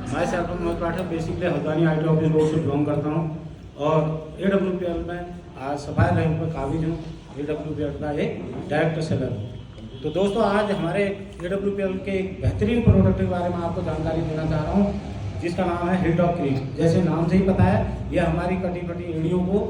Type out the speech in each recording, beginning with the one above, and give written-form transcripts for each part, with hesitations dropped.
मैं self Mohammad Rathore basically Haldwani IT office road से belong करता हूँ और AWPL में आज सफाई रैंक पर काबिज हूँ। AWPL का एक डायरेक्टर सेलर हूँ। तो दोस्तों आज हमारे AWPL के एक बेहतरीन प्रोडक्ट के बारे में आपको जानकारी देना चाह रहा हूँ, जिसका नाम है हिल डॉग क्रीम। जैसे नाम से ही पता है, यह हमारी कटी फटी एड़ियों को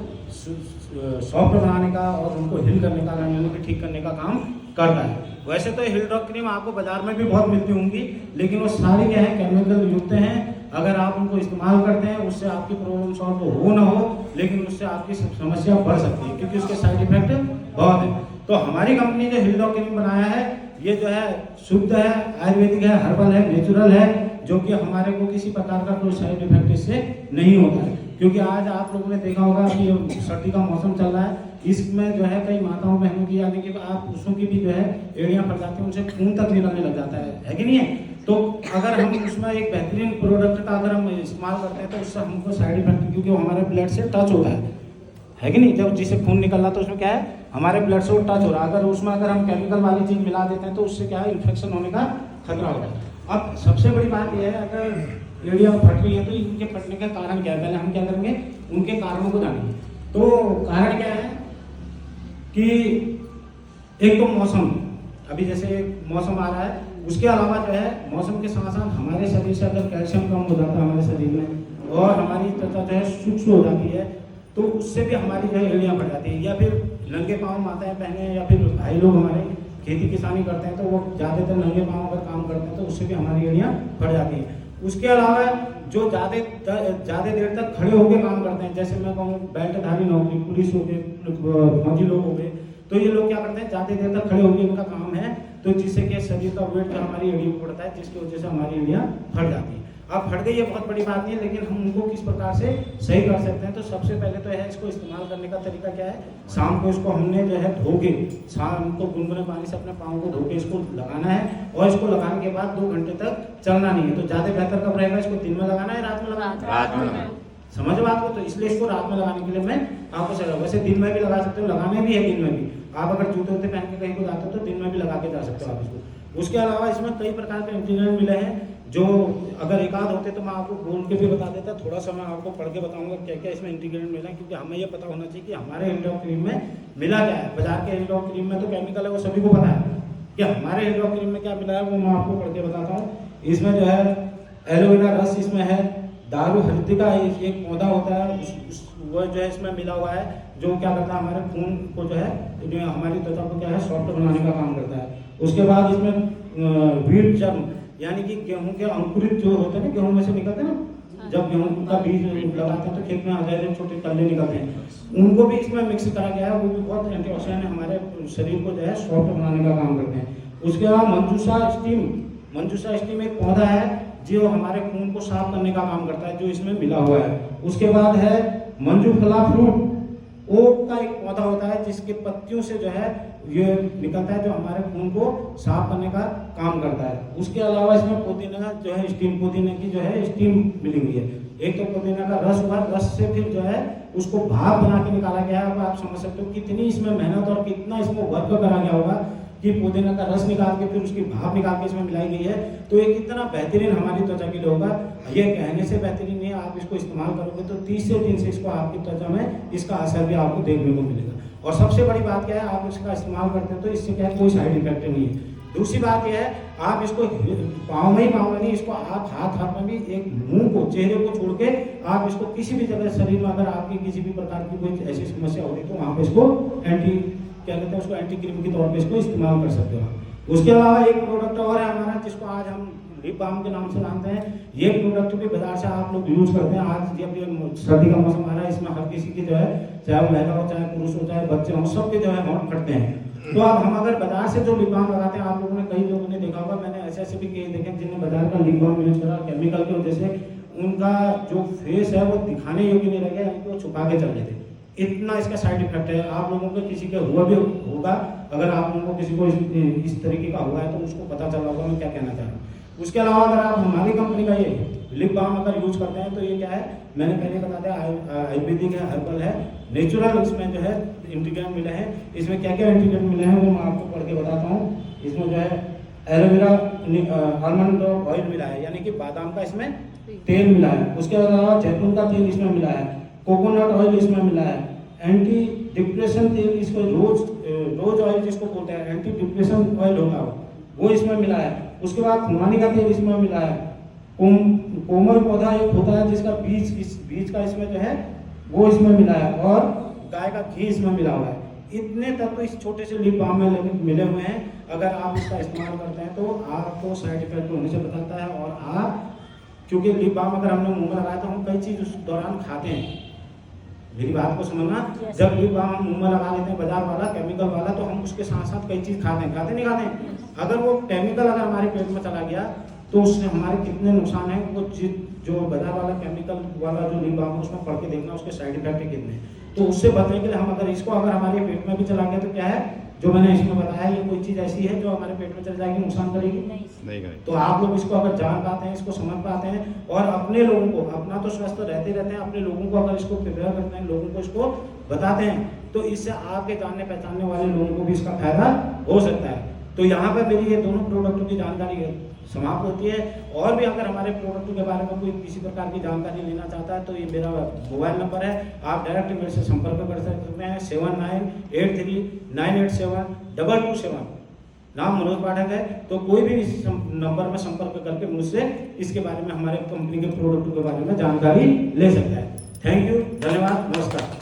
सॉफ्ट बनाने का और उनको हिल करने का, यानी कि ठीक करने का काम करता है। वैसे तो हिल डॉग क्रीम आपको बाजार में भी बहुत मिलती होंगी, लेकिन वो सारी क्या है, केमिकल युक्त हैं। अगर आप उनको इस्तेमाल करते हैं, उससे आपकी प्रॉब्लम सॉल्व हो ना हो, लेकिन उससे आपकी समस्या बढ़ सकती है, क्योंकि उसके साइड इफेक्ट बहुत है। तो हमारी कंपनी जो हिल डॉग क्रीम बनाया है, ये जो है शुद्ध है, आयुर्वेदिक है, हर्बल है, नेचुरल है, जो कि हमारे को किसी प्रकार का कोई साइड इफेक्ट इससे नहीं होता है। क्योंकि आज आप लोगों ने देखा होगा कि सर्दी का मौसम चल रहा है, इसमें जो है कई माताओं बहनों की, यानी कि आप पुरुषों की भी जो है एड़ियाँ फट जाती हैं, उनसे खून तक निकलने लग जाता है कि नहीं है। तो अगर हम उसमें एक बेहतरीन प्रोडक्ट का अगर हम इस्तेमाल करते हैं, तो उससे हमको साइड इफेक्ट, क्योंकि वो हमारे ब्लड से टच होता है कि नहीं। जब जिसे खून निकलना, तो उसमें क्या है, हमारे ब्लड से वो टच हो रहा है। अगर उसमें अगर हम केमिकल वाली चीज़ मिला देते हैं, तो उससे क्या है, इन्फेक्शन होने का खतरा होता है। अब सबसे बड़ी बात यह है, अगर एड़ियाँ फट रही है तो इनके फटने का कारण क्या है, पहले हम क्या करेंगे, उनके कारणों को जानेंगे। तो कारण क्या है कि एक तो मौसम, अभी जैसे मौसम आ रहा है, उसके अलावा जो है मौसम के साथ साथ हमारे शरीर से अगर कैल्शियम कम हो जाता है हमारे शरीर में, और हमारी त्वचा जो है सूक्ष्म हो जाती है, तो उससे भी हमारी जो है एड़ियाँ फट जाती है। या फिर नंगे पाँव माताएं बहनें या फिर भाई लोग हमारे खेती किसानी करते हैं, तो वो ज़्यादातर नंगे पाँव अगर काम करते हैं, तो उससे भी हमारी एड़ियाँ फट जाती हैं। उसके अलावा जो ज़्यादा देर तक खड़े होकर काम करते हैं, जैसे मैं कहूँ बेल्टधारी नौकरी, पुलिस हो गए, फौजी लोग हो गए, तो ये लोग क्या करते हैं, ज़्यादा देर तक खड़े होकर इनका काम है, तो जिससे कि शरीर का वेट जो हमारी एड़ियों को पड़ता है, जिसकी वजह से हमारी एड़ियाँ फट जाती हैं। अब फट गई ये बहुत बड़ी बात नहीं है, लेकिन हम उनको किस प्रकार से सही कर सकते हैं। तो सबसे पहले तो है, इसको इस्तेमाल करने का तरीका क्या है, शाम को इसको हमने जो है धो के, शाम को गुनगुने पानी से अपने पाँव को धो के इसको लगाना है, और इसको लगाने के बाद 2 घंटे तक चलना नहीं है। तो ज़्यादा बेहतर कब रहेगा, इसको दिन में लगाना है, रात में लगाना है? रात में। समझ बात को, तो इसलिए इसको रात में लगाने के लिए मैं आपको सलाह, वैसे दिन में भी लगा सकते हो, लगाने भी है दिन में भी। आप अगर जूते वूते पहन के कहीं को जाते हो, तो दिन में भी लगा के जा सकते हो आप इसको। उसके अलावा इसमें कई प्रकार के इंग्रेडिएंट मिले हैं, जो अगर एक आध होते तो मैं आपको बोल के भी बता देता, थोड़ा सा मैं आपको पढ़ के बताऊंगा क्या क्या इसमें इंग्रेडिएंट मिला है, क्योंकि हमें ये पता होना चाहिए कि हमारे हिल डॉग क्रीम में मिला क्या है। बाजार के हिल डॉग क्रीम में तो केमिकल है, वो सभी को पता है, कि हमारे हिल डॉग क्रीम में क्या मिला है, वो मैं आपको पढ़ के बताता हूँ। इसमें जो है एलोवेरा रस इसमें है, दारू हल्दी का एक पौधा होता है, वो जो है इसमें मिला हुआ है, जो क्या करता है, हमारे खून को जो है, जो हमारी त्वचा को क्या है, सॉफ्ट बनाने का काम करता है। उसके बाद इसमें व्हीट जर्म, यानी कि गेहूं के अंकुरित जो होते हैं ना, गेहूं में से निकलते हैं ना, जब गेहूं का बीज लगाते हैं तो खेत में हजारों छोटे कल्ले निकलते हैं, उनको भी इसमें मिक्स करा गया है। वो भी बहुत एंटीऑक्सीडेंट है, हमारे शरीर को जो है सॉफ्ट बनाने का काम करते हैं। उसके अलावा मंजूसा स्टीम एक पौधा है, जो हमारे खून को साफ करने का काम करता है, जो इसमें मिला हुआ है। उसके बाद है मंजूफला फ्रूट, ओक का एक पौधा होता है, जिसके पत्तियों से जो है ये निकलता है, जो हमारे खून को साफ करने का काम करता है। उसके अलावा इसमें पुदीना जो है स्टीम, पुदीने की जो है स्टीम मिली हुई है। एक तो पुदीना का रस हुआ, रस से फिर जो है उसको भाप बना के निकाला गया है। अब आप समझ सकते हो कितनी इसमें मेहनत और कितना इसमें वर्क करा गया होगा, कि पुदीना का रस निकाल के फिर उसकी भाप निकाल के इसमें मिलाई गई है। तो ये कितना बेहतरीन हमारी त्वचा के लिए होगा, ये कहने से बेहतरीन है। आप इसको इस्तेमाल करोगे तो 30 दिन से इसको आपकी त्वचा में इसका असर भी आपको देखने को मिलेगा। और सबसे बड़ी बात क्या है, आप इसका इस्तेमाल करते हैं तो इससे क्या है, कोई साइड इफेक्ट नहीं है। दूसरी बात यह है, आप इसको पाँव में नहीं, इसको आप हाथ में भी, एक मुंह को, चेहरे को छोड़ के आप इसको किसी भी जगह शरीर में अगर आपकी किसी भी प्रकार की कोई ऐसी समस्या हो रही, तो वहाँ पे इसको क्या कहते हैं, उसको एंटी क्रीम के तौर पे इसको इस्तेमाल कर सकते हो। उसके अलावा एक प्रोडक्ट और है हमारा, जिसको आज हम लिप बाम के नाम से जानते हैं। ये प्रोडक्ट भी बाजार से आप लोग यूज करते हैं। आज जब ये सर्दी का मौसम आ रहा है, इसमें हर किसी की जो है, चाहे वो महिला हो, चाहे पुरुष हो, चाहे बच्चे हो, सबके जो है होंठ फटते हैं। तो अब हम अगर बाजार से जो लिप बाम लगाते हैं, आप लोगों ने, कई लोगों ने देखा होगा, मैंने ऐसे भी केस देखे जिन्हें बाजार का लिप बाम यूज करा, केमिकल की वजह से उनका जो फेस है वो दिखाने योग्य नहीं रह गया, वो छुपा के चल रहे थे। इतना इसका साइड इफेक्ट है। आप लोगों को किसी का हुआ भी होगा, अगर आप लोगों को किसी को इस तरीके का हुआ है, तो उसको पता चला होगा मैं क्या कहना चाह रहा हूँ। उसके अलावा अगर आप हमारी कंपनी का ये लिप बाम अगर यूज करते हैं, तो ये क्या है, मैंने पहले बता दिया, आयुर्वेदिक है, हर्बल है, नेचुरल इसमें जो है इंग्रेडिएंट मिले हैं। इसमें क्या क्या इंग्रेडिएंट मिले हैं वो मैं आपको पढ़ के बताता हूँ। इसमें जो है एलोवेरा आलमंड ऑयल मिला है, यानी कि बादाम का इसमें तेल मिला है, उसके अलावा जैतून का तेल इसमें मिला है, कोकोनट ऑयल इसमें मिला है, एंटी डिप्रेशन तेल, इसको रोज ऑयल जिसको बोलते हैं, एंटी डिप्रेशन ऑयल होता है वो इसमें मिला है। उसके बाद खुमानी का तेल इसमें मिला है, कोमल पौधा एक होता है जिसका बीज का इसमें जो है वो इसमें मिला है, और गाय का घी इसमें मिला हुआ है। इतने तत्व इस छोटे से लिप बाम में मिले हुए हैं। अगर आप इसका इस्तेमाल करते हैं तो आपको साइड इफेक्ट होने से बचाता है। और आप, क्योंकि लिप बाम अगर हमने मुंह में लगाया तो हम कई चीज़ उस दौरान खाते हैं, मेरी बात को समझना। जब लिप बाम हम मुंह में लगा लेते हैं बाजार वाला, केमिकल वाला, तो हम उसके साथ साथ कई चीज़ खाते हैं, नहीं खाते? अगर वो केमिकल अगर हमारे पेट में चला गया तो उससे हमारे कितने नुकसान है, वो जो बाजार वाला केमिकल वाला जो लिप बाम है उसमें पढ़ के देखना उसके साइड इफेक्ट कितने। तो उससे बचने के लिए हम अगर इसको अगर हमारे पेट में भी चला गया तो क्या है, जो मैंने इसमें बताया, ये कोई चीज़ ऐसी है जो हमारे पेट में चल जाएगी, नुकसान करेगी नहीं करेगी। तो आप लोग इसको अगर जान पाते हैं, इसको समझ पाते हैं, और अपने लोगों को, अपना तो स्वस्थ रहते हैं, अपने लोगों को अगर इसको प्रिपेयर करते हैं, लोगों को इसको बताते हैं, तो इससे आपके जानने पहचानने वाले लोगों को भी इसका फायदा हो सकता है। तो यहाँ पर मेरी ये दोनों प्रोडक्टों की जानकारी समाप्त होती है। और भी अगर हमारे प्रोडक्टों के बारे में कोई किसी प्रकार की जानकारी लेना चाहता है तो ये मेरा मोबाइल नंबर है, आप डायरेक्ट मेरे से संपर्क कर सकते हैं। 7983987227। नाम मनोज पाठक है। तो कोई भी इस नंबर में संपर्क करके मुझसे इसके बारे में, हमारे कंपनी के प्रोडक्टों के बारे में जानकारी ले सकता है। थैंक यू, धन्यवाद, नमस्कार।